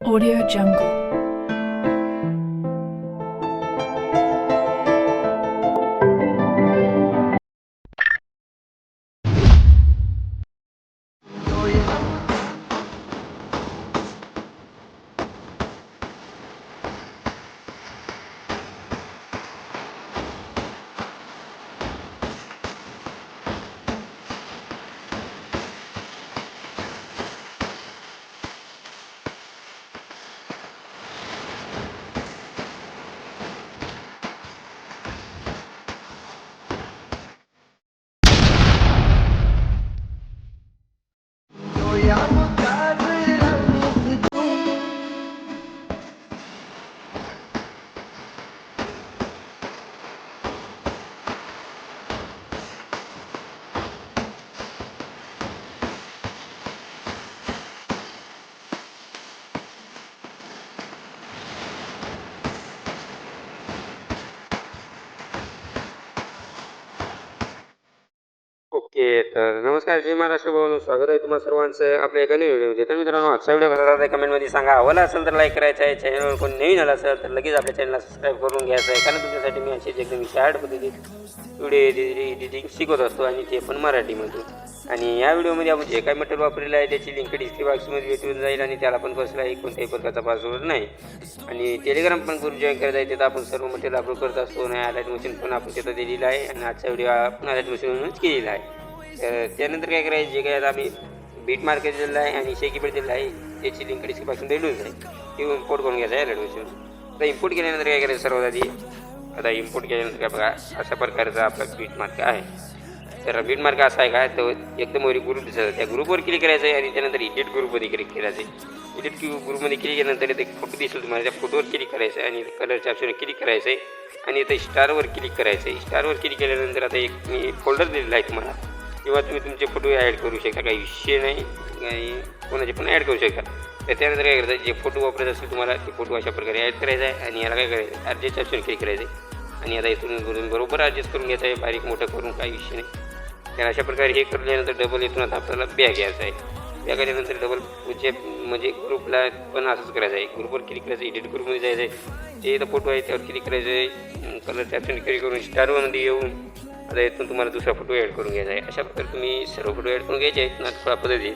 Audio Jungle. Okay. तर नमस्कार, जय महाराष्ट्र भावांनो, स्वागत आहे तुम्हा सर्वांचं आपल्या एका नवीन व्हिडिओमध्ये. तर मित्रांनो, आजचा व्हिडिओ कसा झाला कमेंटमध्ये सांगा. आवडला असेल तर लाईक करायचं आहे. चॅनलवर कोण नवीन आला असेल तर लगेच आपल्या चॅनलला सबस्क्राईब करून घ्यायचं आहे, कारण तुमच्यासाठी मी अशीच एकदम शॉर्ट पद्धतीत व्हिडिओ एडिटिंग शिकवत असतो, आणि ते पण मराठीमधून. आणि या व्हिडिओमध्ये आपण जे काही मटेरियल वापरलेलं आहे त्याची लिंक डिस्क्रिप्शन बॉक्समध्ये भेटून जाईल, आणि त्याला पण कसलाही कोणत्याही प्रकारचा पासवर्ड नाही. आणि टेलिग्राम पण ग्रुप जॉईन करायचा आहे, तिथं आपण सर्व मटेरियल अपलोड करत असतो. आणि हायलाईट मशीन पण आपण तिथं दिलेलं आहे, आणि आजचा व्हिडिओ आपण हायलाईट मशीनवरूनच केलेला आहे. तर त्यानंतर काय करायचं, जे काही आता आम्ही बीट मार्केट दिलेलं आहे आणि शेकीपेट दिलेलं आहे त्याची लिंक डिस्क्रिप्शन भेटून जाईल. ते इम्पोर्ट करून घ्यायचं आहे हायलाईट मशीन. आता इम्पोर्ट केल्यानंतर काय करायचं, सर्वात आधी आता इम्पोर्ट केल्यानंतर काय बघा, अशा प्रकारचा आपला बीट मार्क आहे. तर बीट मार्क असा आहे काय, तर एकदम वरी ग्रुप दिसत, त्या ग्रुपवर क्लिक करायचं आहे, आणि त्यानंतर एडिट ग्रुपमध्ये क्लिक करायचं आहे. एडिट ग्रुपमध्ये क्लिक केल्यानंतर इथे फोटो दिसेल तुम्हाला, त्या फोटोवर क्लिक करायचं आहे, आणि कलरच्या ऑप्शनवर क्लिक करायचं आहे, आणि इथे स्टारवर क्लिक करायचं आहे. स्टारवर क्लिक केल्यानंतर आता एक मी फोल्डर दिलेला आहे तुम्हाला, किंवा तुम्ही तुमचे फोटो ॲड करू शकता, काही विषय नाही, काही कोणाचे पण ॲड करू शकता. तर त्यानंतर काय करायचं, जे फोटो वापरत असेल तुम्हाला ते फोटो अशा प्रकारे ॲड करायचा आहे, आणि याला काय करायचं, ॲडजस्ट ऑप्शन क्लिक करायचं आहे, आणि आता इथून बरोबर ॲडजस्ट करून घ्यायचं आहे, बारीक मोठं करून, काही विषय नाही. तर अशा प्रकारे हे करल्यानंतर डबल इथून आता आपल्याला बॅग घ्यायचा आहे. बॅग आल्यानंतर डबल जे म्हणजे ग्रुपला पण असंच करायचं आहे, ग्रुपवर क्लिक करायचं, एडिट ग्रुपमध्ये जायचं आहे, जे इथं फोटो आहे त्यावर क्लिक करायचं आहे, कलरच्या ऑप्शन क्लिक करून स्टारमध्ये येऊन आता इथून तुम्हाला दुसरा फोटो ॲड करून घ्यायचा आहे. अशा प्रकारे तुम्ही सर्व फोटो ॲड करून घ्यायचे आहेत ना थोड्या पद्धतीत.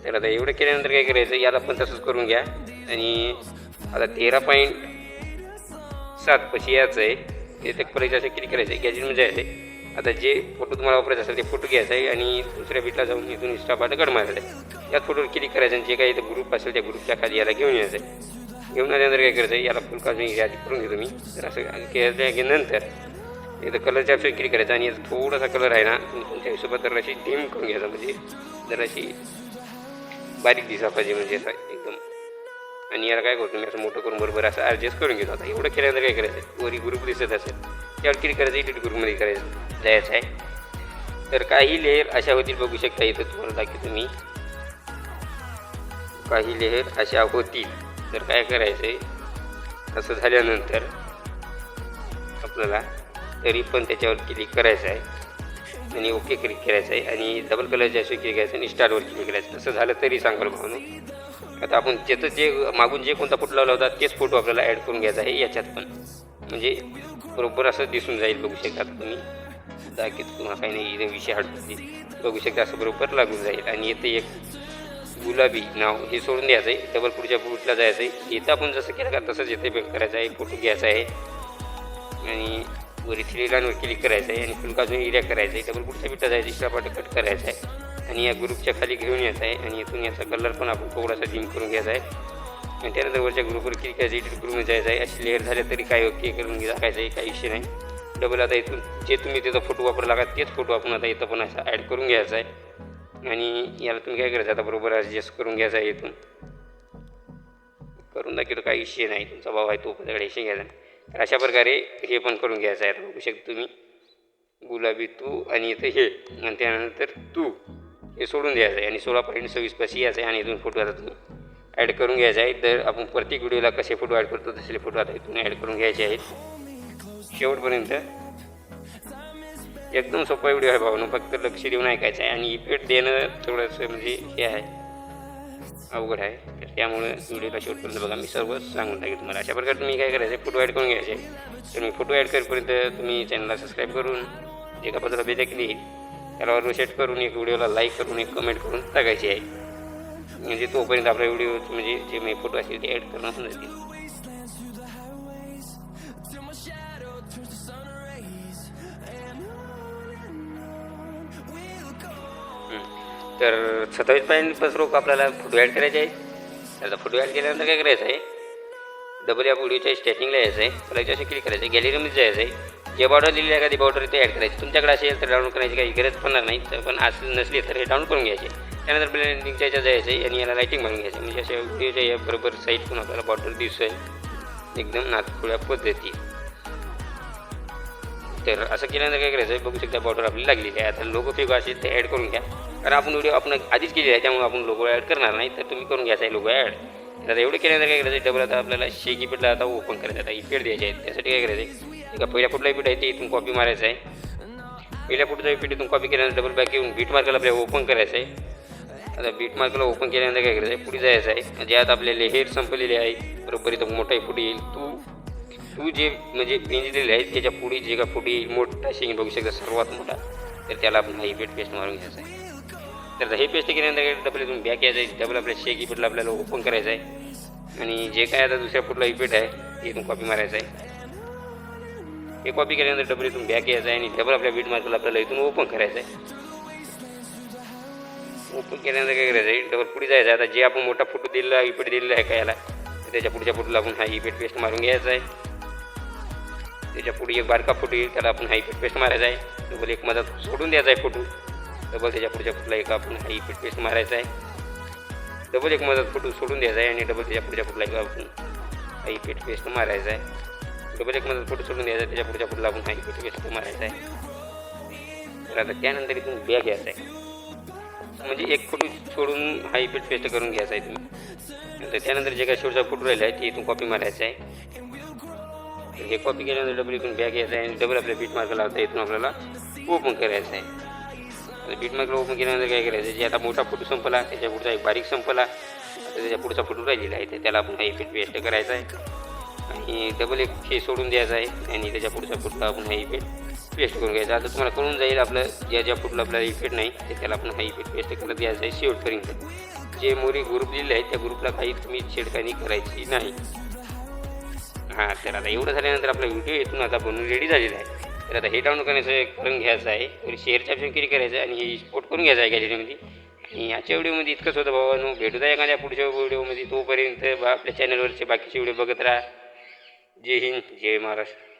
तर आता एवढं केल्यानंतर काय करायचं, याला पण तसंच करून घ्या, आणि आता 13.7 पशी यायचं आहे, ते ते करायचं असं क्लिक करायचं आहे, गॅजेटमध्ये जायचं आहे. आता जे फोटो तुम्हाला वापरायचे असेल ते फोटो घ्यायचा आहे, आणि दुसऱ्या बीटला जाऊन इथून इंस्टापाट गड मारायचं आहे. त्यात फोटोवर क्लिक करायचं, आणि जे काही इथं ग्रुप असेल त्या ग्रुपच्या खाली याला घेऊन यायचं आहे. घेऊन आल्यानंतर काय करायचं आहे, याला फुल काजून यादी करून घेतो मी. तर असं केल्यानंतर इथं कलरच्या ऑप्शन क्लिक करायचा, आणि थोडासा कलर आहे ना तुमच्या हिशोबात जराशी डिम करून घ्यायचा, म्हणजे जराशी बारीक दिसा पाहिजे, म्हणजे असं एकदम. आणि याला काय करतो मी, असं मोठं करून बरोबर असं ॲडजस्ट करून घेतो. आता एवढं केल्यानंतर काय करायचं, वरी ग्रुप दिसत असेल त्यावर क्लिक करायचं, एडिट ग्रुपमध्ये करायचं जायचं आहे. तर काही लेअर अशा होतील, बघू शकता इथं तुम्हाला दाखवतो मी, काही लेअर अशा होतील. तर काय करायचं आहे, असं झाल्यानंतर आपल्याला तरी पण त्याच्यावर क्लिक करायचं आहे, आणि ओके क्लिक करायचं आहे, आणि डबल कलरच्या असे क्लिक करायचं, आणि स्टारवर क्लिक करायचं. असं झालं तरी सांगाल भावनो. आता आपण ज्याचं जे मागून जे कोणता फोटो लावला होता तेच फोटो आपल्याला ॲड करून घ्यायचा आहे याच्यात पण, म्हणजे बरोबर असं दिसून जाईल. बघू शकता तुम्ही, दाखवतो तुम्हाला, काही नाही इथे विषय हटते, बघू शकता असं बरोबर लागून जाईल. आणि इथे एक गुलाबी नाव हे सोडून द्यायचं आहे, डबल पुढच्या बूटला जायचं आहे. इथं आपण जसं केलं का तसंच इथे बेक करायचं आहे, फोटो घ्यायचा आहे, आणि वरी 3 लाईनवर क्लिक करायचं आहे, आणि फुलकाजून एरिया करायचं आहे, डबल पुढच्या बिटा जायचं, इष्टापाट कट करायचं आहे, आणि या ग्रुपच्या खाली घेऊन यायचं आहे, आणि इथून याचा कलर पण आपण थोडासा डिम करून घ्यायचा आहे. आणि त्यानंतर वरच्या ग्रुपवर क्लिक करायचं, एडिट ग्रुपमध्ये जायचं आहे. अशी लेअर झाले तरी काय ओके करून टाकायचं आहे, काही विषय नाही. डबल आता इथून जे तुम्ही त्याचा फोटो वापरला का तेच फोटो आपण आता इथं पण असा ॲड करून घ्यायचा आहे, आणि याला तुम्ही काय करायचं, आता बरोबर ॲडजस्ट करून घ्यायचा आहे. इथून करून दाखवतो, काही विषय नाही, तुमचा भाव आहे तो त्याकडे विषय घ्यायचा. तर अशा प्रकारे हे पण करून घ्यायचं आहे. बघू शकता तुम्ही, गुलाबी तू, आणि इथं हे, आणि त्यानंतर तू हे सोडून द्यायचं आहे, आणि 16.26 पाशी यायचं आहे, आणि इथून फोटो आता तुम्ही ॲड करून घ्यायचा आहे. तर आपण प्रत्येक व्हिडिओला कसे फोटो ॲड करतो तसे फोटो आता इथून ॲड करून घ्यायचे आहेत शेवटपर्यंत. एकदम सोपा व्हिडिओ आहे भावनो, फक्त लक्ष देऊन ऐकायचं आहे, आणि इफेक्ट देणं थोडंसं म्हणजे हे आहे. अवघड आहे. तर त्यामुळे व्हिडिओला शेवटपर्यंत बघा, मी सर्व सांगून टाकेल तुम्हाला. अशा प्रकारे तुम्ही काय करायचं आहे, फोटो ॲड करून घ्यायचे. तर मी फोटो ॲड करेपर्यंत तुम्ही चॅनलला सबस्क्राईब करून एका बाजूला बेल केली त्याला सेट करून एक व्हिडिओला लाईक करून एक कमेंट करून टाकायची आहे. म्हणजे तोपर्यंत आपल्या व्हिडिओ म्हणजे जे मी फोटो असतील ते ॲड करणं होऊन जातील. तर 27 पॉईंट रोख आपल्याला फोटो ॲड करायचे आहे. त्याचा फोटो ॲड केल्यानंतर काय करायचं आहे, डबल या व्हिडिओच्या स्टार्टिंगला यायचं आहे, त्याला असे क्लिक करायचं आहे, गॅलरीमध्ये जायचं आहे. जे बॉर्डर लिहिली आहे एखादी बॉर्डर ते ॲड करायची. तुमच्याकडे असेल तर डाउनलोड करायची काही गरज पडणार नाही, तर पण असं नसली तर हे डाउनलोड करून घ्यायचे. त्यानंतर आपल्याला लिंकच्या याच्यात जायचं आहे आणि याला लाईटिंग मारून घ्यायचं. म्हणजे अशा व्हिडिओच्या या बरोबर साईडतून आपल्याला बॉर्डर दिसेल एकदम नाथखोळ्या पद्धती. तर असं केल्यानंतर काय करायचं आहे, बघू शकता बॉर्डर आपली लागलेली आहे. आता लोगो फेगो असेल ते ॲड करून घ्या, कारण आपण व्हिडिओ आपण आधीच केली आहे त्यामुळे आपण लोगो ॲड करणार नाही, तर तुम्ही करून घ्यायचा आहे लोगो ॲड. आता एवढं केल्यानंतर काय करायचं, डबल आता आपल्याला शेक इफेक्टला आता ओपन करायचं. आता इफेक्ट द्यायचे आहेत, त्यासाठी काय करायचं आहे, एका पहिल्या फुटला इफेक्ट आहे ते इथून कॉपी मारायचं आहे. पहिल्या फुटचा इफेक्ट इथून कॉपी केल्यानंतर डबल बॅक येऊन बीट मार्कला आपल्याला ओपन करायचं आहे. आता बीट मार्कला ओपन केल्यानंतर काय करायचं आहे, पुढे जायचं आहे. ज्यात आपल्याला हेर संपलेले आहे बरोबर इथं मोठा फुट येईल. तू जे म्हणजे पिंजलेले आहे त्याच्या पुढे जे का फुट येईल मोठा शेंग बघू शकता सर्वात मोठा, तर त्याला आपण हा इफेक्ट पेस्ट मारून घ्यायचा आहे. तर हे पेस्ट केल्यानंतर डबल इथून बॅक यायचं आहे. डबल आपल्या शेक इफेक्टला आपल्याला ओपन करायचं आहे आणि जे काय आता दुसऱ्या फुटला इफेक्ट आहे ते इथून कॉपी मारायचं आहे. हे कॉपी केल्यानंतर डबल इथून बॅक यायचं आहे आणि डबल आपल्या बीट मार्कला आपल्याला इथून ओपन करायचं आहे. ओपन केल्यानंतर काय करायचं आहे, डबल पुढे जायचं आहे. आता जे आपण मोठा फोटो दिलेला इफेक्ट दिलेला आहे का याला, त्याच्या पुढच्या फोटोला आपण हा इफेक्ट पेस्ट मारून घ्यायचा आहे. त्याच्या पुढे एक बारका फोटो येईल त्याला आपण हा इफेक्ट पेस्ट मारायचा आहे. डबल एक मदत सोडून द्यायचा आहे फोटो. डबल त्याच्या पुढच्या फोटोला एक आपण हा इफेक्ट पेस्ट मारायचा आहे. डबल एक मदत फोटो सोडून द्यायचा आहे आणि डबल त्याच्या पुढच्या फोटोला एक आपण हा इफेक्ट पेस्ट मारायचा आहे. डबल एक मदत फोटो सोडून द्यायचा आहे, त्याच्या पुढच्या फोटोला आपण हा इफेक्ट पेस्ट मारायचा आहे. तर आता त्यानंतर इथून बॅक घ्यायचा आहे, म्हणजे एक फोटो सोडून हा इफेक्ट पेस्ट करून घ्यायचा आहे तुम्ही. तर त्यानंतर जे काही शेवटचा फोटो राहिला आहे ते इथून कॉपी मारायचा आहे. हे कॉपी केल्यानंतर डबल इथून बॅक यायचं आहे आणि डबल आपल्या बीट मार्कला लावता इथून आपल्याला ओपन करायचं आहे. बीट मार्कला ओपन केल्यानंतर काय करायचं, जे आता मोठा फोटो संपला त्याच्या पुढचा एक बारीक संपला, आता त्याच्या पुढचा फोटो राहिलेला आहे तर त्याला आपण हा इफेक्ट पेस्ट करायचा आहे आणि डबल एक हे सोडून द्यायचं आहे आणि त्याच्या पुढच्या फोटोला आपण हा इफेक्ट पेस्ट करून घ्यायचा. आता तुम्हाला कळून जाईल आपलं ज्या फोटोला आपल्याला इफेक्ट नाही ते त्याला आपण हा इफेक्ट पेस्ट करत द्यायचा आहे शेवटपर्यंत. जे मोरी ग्रुप दिलेले आहे त्या ग्रुपला काही तुम्ही छेडखानी करायची नाही. हां, तर आता एवढं झाल्यानंतर आपला व्हिडिओ इथून आता बनवून रेडी झालेला आहे. तर आता हे डाउनलोड करण्याचं करून घ्यायचं आहे, शेअरच्या ऑप्शन क्लिक करायचं आहे आणि हे एक्सपोर्ट करून घ्यायचं आहे गॅलरीमध्ये. आणि याच्या व्हिडिओमध्ये इतकंच होतं भावानो. भेटूया एखाद्या पुढच्या व्हिडिओमध्ये. तोपर्यंत आपल्या चॅनलवरचे बाकीचे व्हिडिओ बघत राहा. जय हिंद, जय महाराष्ट्र.